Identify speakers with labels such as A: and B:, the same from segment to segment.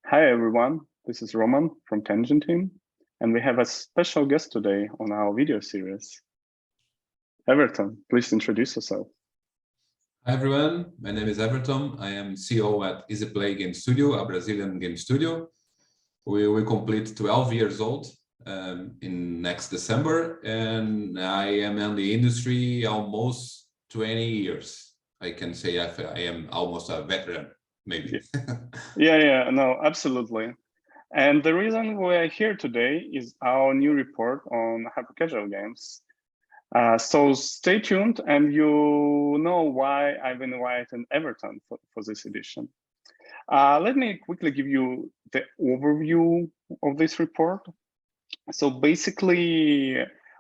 A: Hi everyone, this is Roman from Tangent Team, and we have a special guest today on our video series. Everton, please introduce yourself.
B: Hi everyone, my name is Everton. I am CEO at EasyPlay Game Studio, a Brazilian game studio. We will complete 12 years old in next December, and I am in the industry almost 20 years. I can say I am almost a veteran, maybe.
A: Yeah, no, absolutely. And the reason we're here today is our new report on hyper-casual games. So stay tuned and you know why I've invited Everton for this edition. Let me quickly give you the overview of this report. So basically,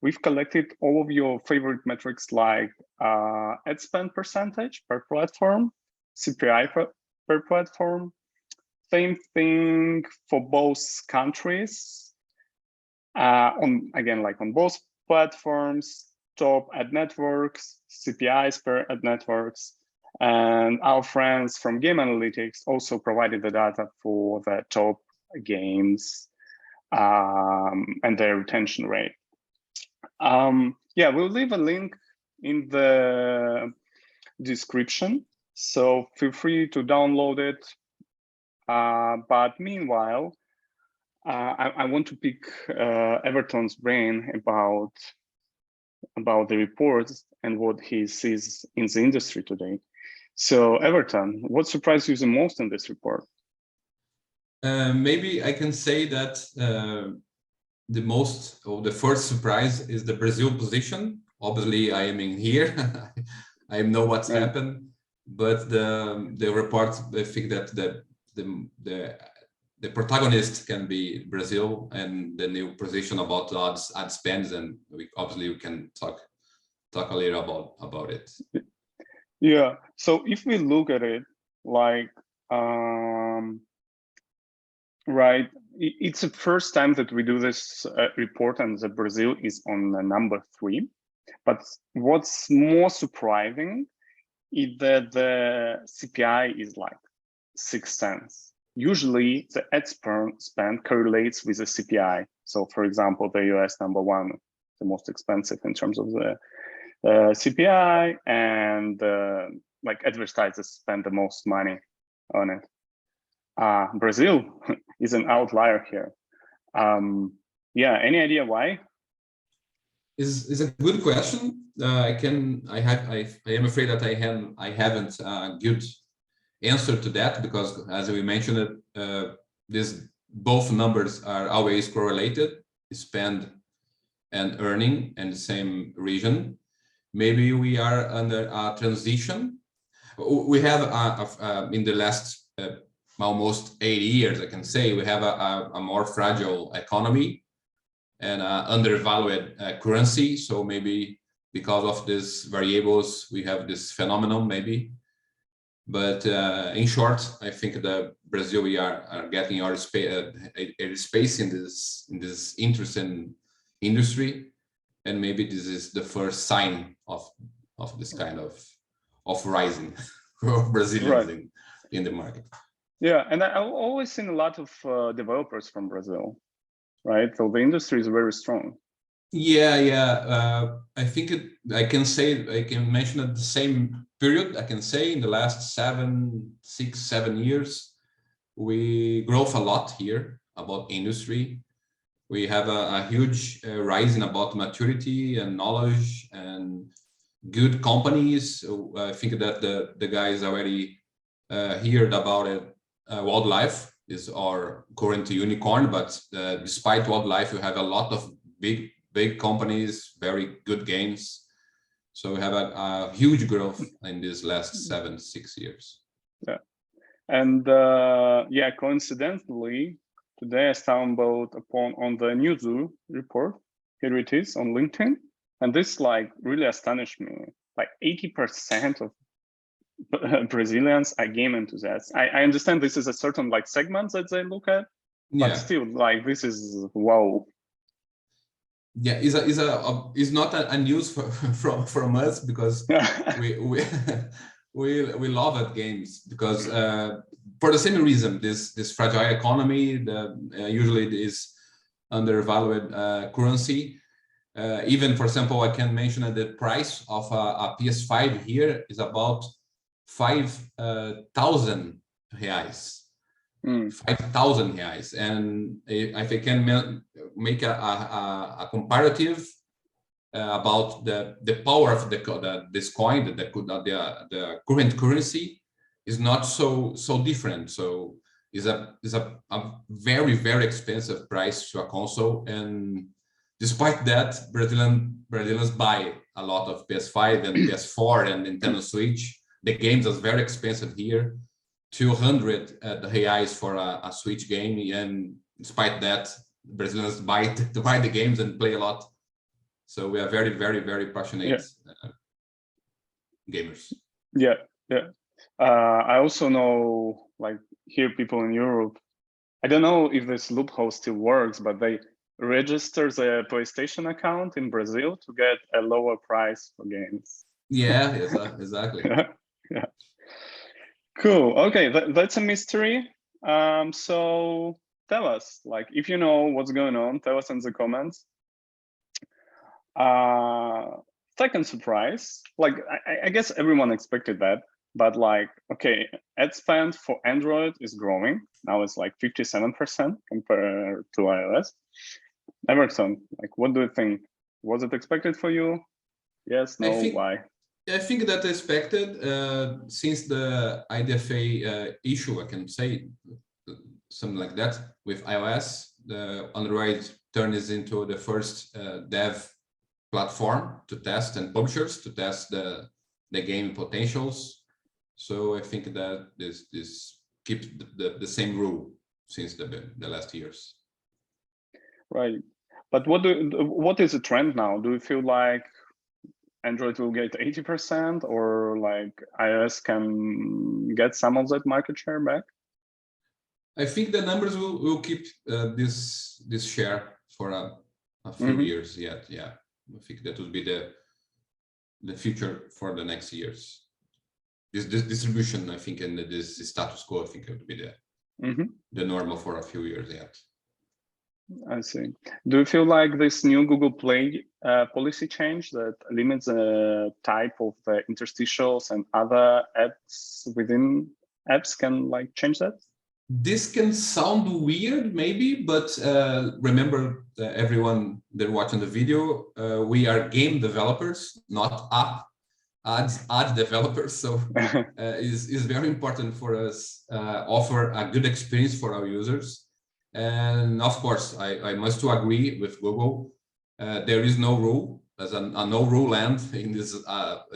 A: we've collected all of your favorite metrics like ad spend percentage per platform, CPI per platform, same thing for both countries. On both platforms, top ad networks, CPIs per ad networks, and our friends from Game Analytics also provided the data for the top games and their retention rate. Yeah, we'll leave a link in the description, so feel free to download it. But meanwhile, I want to pick Everton's brain about the reports and what he sees in the industry today. So Everton, what surprised you the most in this report?
B: Maybe I can say that the first surprise is the Brazil position. Obviously, I am in here. I know what's happened, but the report, I think that the protagonist can be Brazil and the new position about ad spends, and we can talk a little about it.
A: Yeah. So if we look at it, like, right, it's the first time that we do this report, and the Brazil is on number 3. But what's more surprising is that the CPI is like 6 cents. Usually the ad spend correlates with the CPI. So for example, the US number 1, the most expensive in terms of the CPI, and like advertisers spend the most money on it. Brazil is an outlier here. Yeah, any idea why?
B: Is a good question. I am afraid that I haven't a good answer to that, because as we mentioned, both numbers are always correlated, spend and earning in the same region. Maybe we are under a transition. We have in the last almost 80 years, I can say, we have a more fragile economy and undervalued currency. So maybe because of these variables, we have this phenomenon maybe. But in short, I think that Brazil, we are getting our space in this interesting industry, and maybe this is the first sign of this kind of rising of Brazilians in the market.
A: Yeah, and I've always seen a lot of developers from Brazil, right? So the industry is very strong.
B: Yeah. I think I can mention at the same period. I can say in the last 6, 7 years, we grow a lot here about industry. We have a huge rising about maturity and knowledge and good companies. I think that the guys already heard about it. Wildlife is our current unicorn, but despite Wildlife, we have a lot of big companies, very good games. So we have a huge growth in these last 6 years.
A: Yeah, and yeah, coincidentally, today I stumbled on the Newzoo report. Here it is on LinkedIn, and this like really astonished me. Like 80% of Brazilians are game enthusiasts. I understand this is a certain like segment that they look at, but still, like, this is wow.
B: Yeah, is not a news from us, because we love at games, because for the same reason, this fragile economy, usually is undervalued currency. Even, for example, I can mention that the price of a PS5 here is about 5,000 reais. 5,000 reais. And if I can make a comparative about the power of this coin, the current currency is not so different. So is a very, very expensive price to a console, and despite that, Brazilians buy a lot of PS5 and PS4 and Nintendo Switch. The games are very expensive here, 200 reais for a Switch game, and despite that, Brazilians buy the games and play a lot. So we are very, very, very passionate gamers.
A: Yeah. I also know, like, here people in Europe, I don't know if this loophole still works, but they register the PlayStation account in Brazil to get a lower price for games.
B: Yeah, exactly.
A: Yeah. Cool. Okay, that's a mystery. So tell us, like, if you know what's going on, tell us in the comments. Second surprise, like, I guess everyone expected that, but like, okay, ad spend for Android is growing. Now it's like 57% compared to iOS. Emerson, like, what do you think? Was it expected for you? Yes, no, why?
B: I think that expected since the IDFA issue, I can say something like that with iOS. The Android turns into the first dev platform to test, and publishers to test the game potentials. So I think that this keeps the same rule since the last years.
A: Right, but what is the trend now? Do you feel like Android will get 80%, or like iOS can get some of that market share back?
B: I think the numbers will keep this share for a few years yet. Yeah, I think that would be the future for the next years. This distribution, I think, and this status quo, I think it would be the normal for a few years yet.
A: I see. Do you feel like this new Google Play policy change that limits the type of the interstitials and other ads within apps can like change that?
B: This can sound weird, maybe, but remember, everyone that watching the video, we are game developers, not ad developers. So it's very important for us offer a good experience for our users. And of course, I must agree with Google. There is no rule, there's a no rule land in this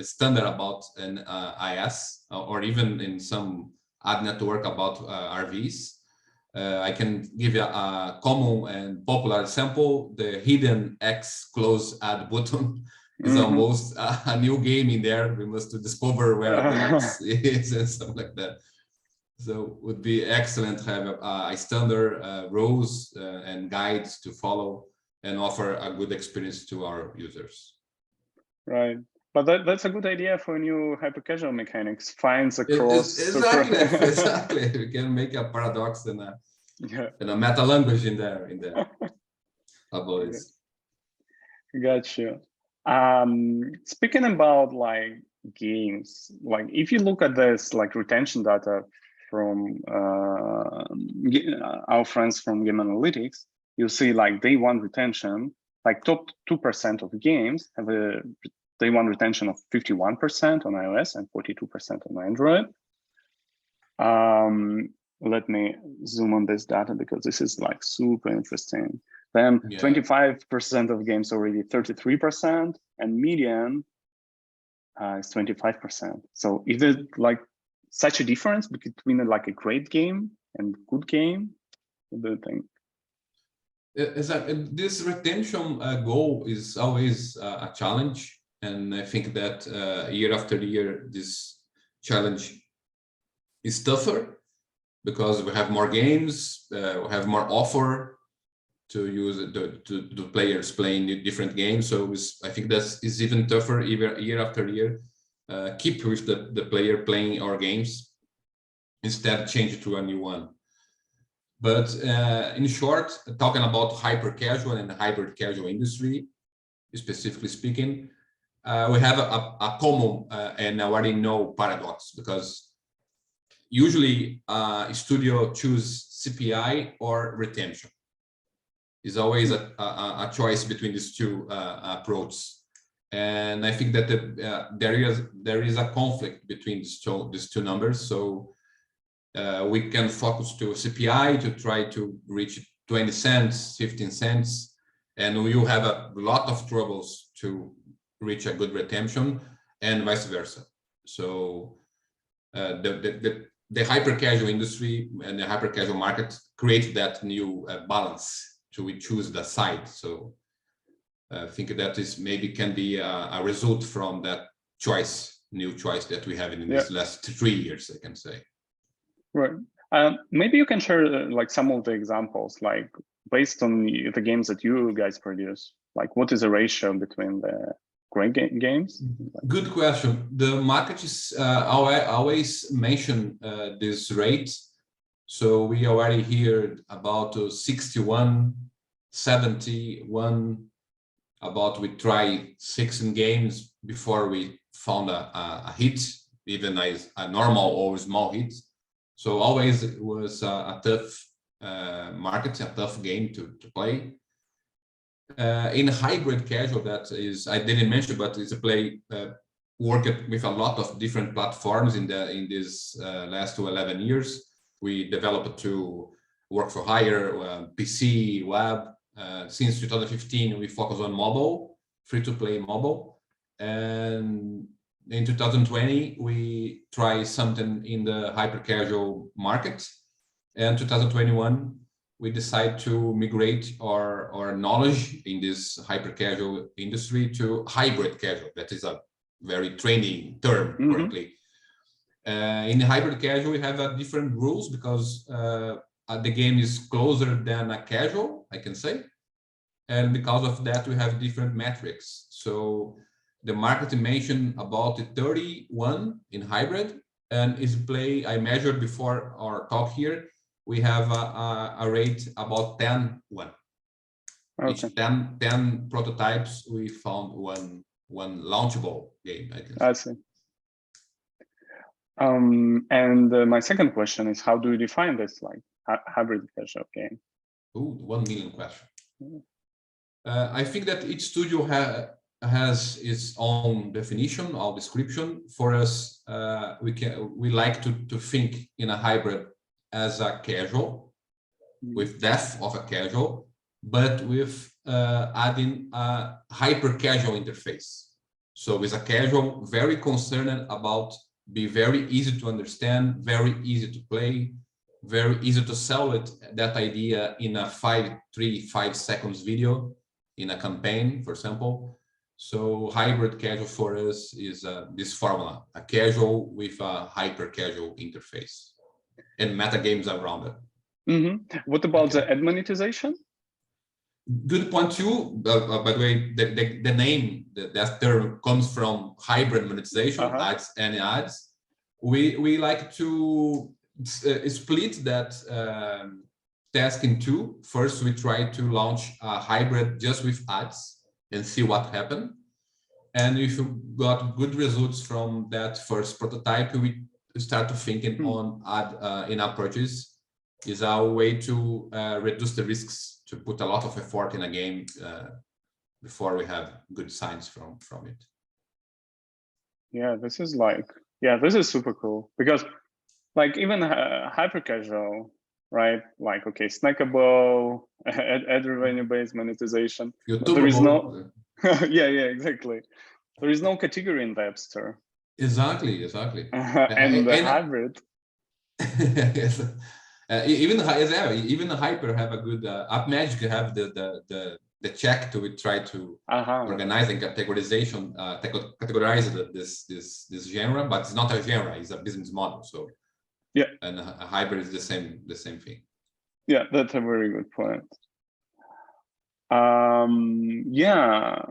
B: standard about an IS, or even in some ad network about RVs. I can give you a common and popular sample. The hidden X close ad button is almost a new game in there. We must discover where the X is and stuff like that. So it would be excellent to have a standard rules and guides to follow and offer a good experience to our users.
A: Right. But that's a good idea for new hyper-casual mechanics. Finds across.
B: Exactly. We can make a paradox and a meta language in there. About this.
A: Gotcha. Speaking about like games, like if you look at this like retention data from our friends from Game Analytics, you see like day one retention, like top 2% of games have a day one retention of 51% on iOS and 42% on Android. Let me zoom on this data because this is like super interesting. Then 25% of games already 33%, and median is 25%. So is there like such a difference between like a great game and good game? What do you think?
B: This retention goal is always a challenge. And I think that year after year, this challenge is tougher because we have more games, we have more offer to use to players playing different games. So I think that is even tougher year after year. Keep with the player playing our games. instead change to a new one. But in short, talking about hyper casual and hybrid casual industry, specifically speaking, we have a common and already know paradox, because usually a studio choose CPI or retention. Is always a choice between these two approaches, and I think that there is a conflict between these two numbers. So we can focus to CPI to try to reach 20 cents, 15 cents, and we will have a lot of troubles to reach a good retention, and vice versa. So the hyper casual industry and the hyper casual market create that new balance to we choose the side. So I think that is maybe can be a result from that new choice that we have in these last 3 years, I can say.
A: Right. Maybe you can share like some of the examples, like based on the games that you guys produce, like what is the ratio between the great games?
B: Good question. The market is always mention this rate. So we already heard about 61, 71, about we try 16 games before we found a hit, even a normal or small hit. So always it was a tough market, a tough game to play. In hybrid casual, that is, I didn't mention, but it's a play worked with a lot of different platforms in this last 11 years. We developed to work for hire, PC, web. Since 2015, we focus on mobile, free-to-play mobile. And in 2020, we try something in the hyper-casual market. And 2021, we decide to migrate our knowledge in this hyper-casual industry to hybrid casual. That is a very trending term currently. In hybrid casual, we have different rules because the game is closer than a casual, I can say. And because of that, we have different metrics. So the market mentioned about 31 in hybrid, and is play, I measured before our talk here, we have a rate about 10-1. Okay. Each 10 prototypes, we found one launchable game, I guess.
A: I see. And my second question is, how do you define this like hybrid casual game?
B: Ooh, 1 million question. I think that each studio has its own definition or description. For us, we like to think in a hybrid as a casual, with depth of a casual, but with adding a hyper casual interface. So with a casual, very concerned about be very easy to understand, very easy to play, very easy to sell that idea in a 5 seconds video in a campaign, for example. So hybrid casual for us is this formula, a casual with a hyper casual interface and meta games around it.
A: What about the ad monetization?
B: Good point too. By the way, the name, that term comes from hybrid monetization, ads and ads. We like to split that task in two. First, we try to launch a hybrid just with ads and see what happened. And if you got good results from that first prototype, we start to thinking on ad in-app purchase is our way to reduce the risks, to put a lot of effort in a game before we have good signs from it.
A: Yeah, this is super cool, because like even hyper casual, right? Like, okay, snackable, ad revenue based monetization. There is no, yeah, exactly. There is no category in the App Store.
B: Exactly.
A: And the hybrid.
B: Yes. Even hyper have a good App Magic have the check to try to organize and categorization categorize this genre, but it's not a genre, it's a business model. So yeah, and a hybrid is the same thing.
A: Yeah, that's a very good point. Yeah,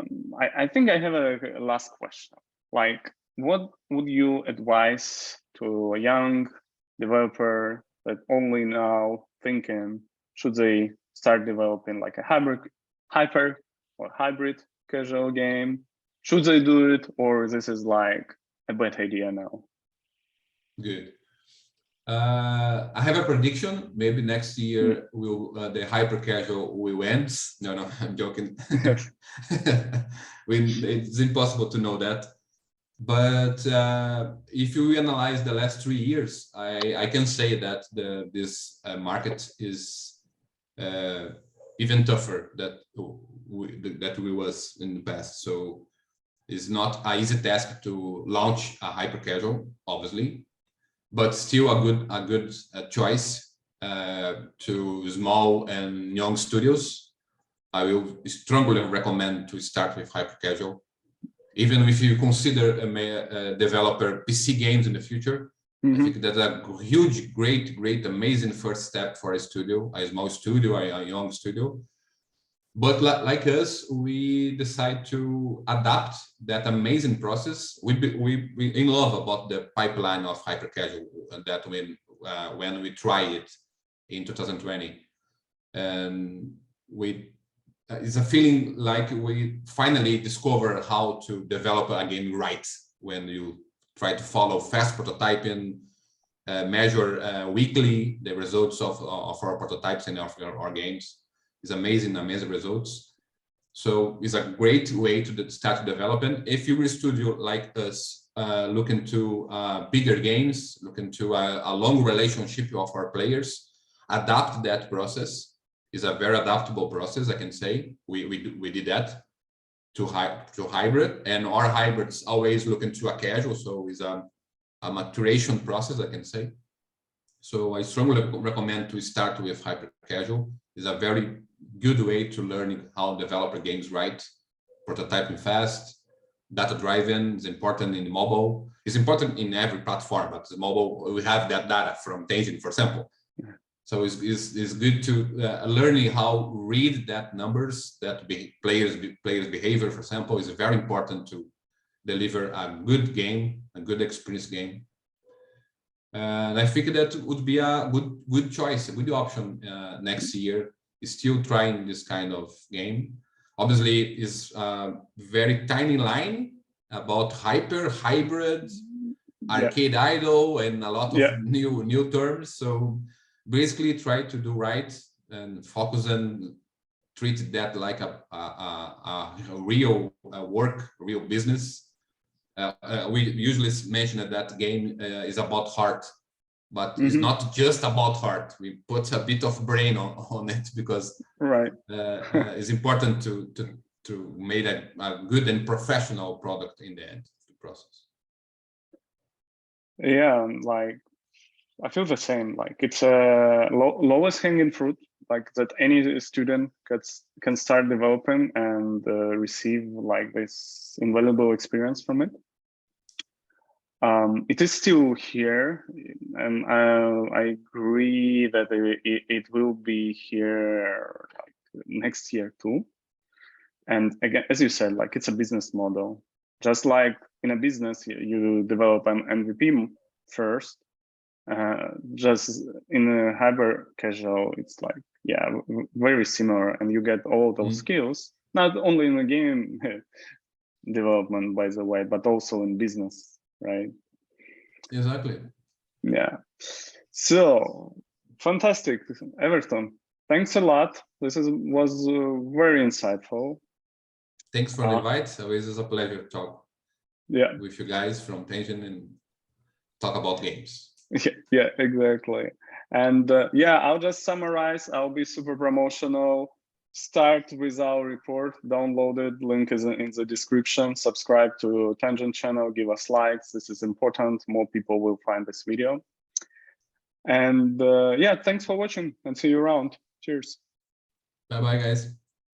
A: I think I have a last question. Like, what would you advise to a young developer that only now thinking, should they start developing like a hyper or hybrid casual game? Should they do it, or this is like a bad idea now?
B: Good. I have a prediction. Maybe next year will the hyper casual will end. No, I'm joking. It's impossible to know that. But if you analyze the last 3 years, I can say that this market is even tougher that we was in the past. So it's not an easy task to launch a hyper casual, obviously, but still a good choice to small and young studios. I will strongly recommend to start with hyper casual. Even if you consider a developer PC games in the future, I think that's a huge, great, amazing first step for a studio, a small studio, a young studio. But like us, we decide to adapt that amazing process. We in love about the pipeline of hyper casual that when we try it in 2020, and it's a feeling like we finally discover how to develop a game right when you try to follow fast prototyping, measure weekly the results of our prototypes and of our games. It's amazing results. So it's a great way to start developing. If you're a studio like us, looking to bigger games, looking to a long relationship of our players, adapt that process. Is a very adaptable process, I can say. We did that to hybrid, and our hybrids always looking to a casual, so it's a maturation process, I can say. So I strongly recommend to start with hyper casual. It's a very good way to learn how developer games right, prototyping fast, data driven is important in mobile. It's important in every platform, but the mobile, we have that data from Tangent, for example. So it's good to learning how read that numbers, that players behavior, for example, is very important to deliver a good game, a good experience game. And I think that would be a good choice, a good option next year. Is still trying this kind of game. Obviously, is a very tiny line about hyper, hybrid, arcade idle, and a lot of new terms. So basically try to do right and focus and treat that like a real work, real business. We usually mention that game is about heart, but it's not just about heart. We put a bit of brain on it because it's important to make a good and professional product in the end of the process.
A: Yeah, like I feel the same. Like it's a lowest hanging fruit, like that any student can start developing and receive like this invaluable experience from it. It is still here, and I agree that it will be here like next year too. And again, as you said, like it's a business model. Just like in a business, you develop an MVP first. Just in a hyper casual, it's like very similar, and you get all those skills not only in the game development, by the way, but also in business, right?
B: Exactly.
A: Yeah. So fantastic, Everton. Thanks a lot. This was very insightful.
B: Thanks for the invite. Always is a pleasure to talk with you guys from Tangent and talk about games.
A: Yeah, exactly. And I'll just summarize. I'll be super promotional. Start with our report, download it, link is in the description. Subscribe to Tangent channel, give us likes. This is important. More people will find this video. And thanks for watching and see you around. Cheers.
B: Bye-bye, guys.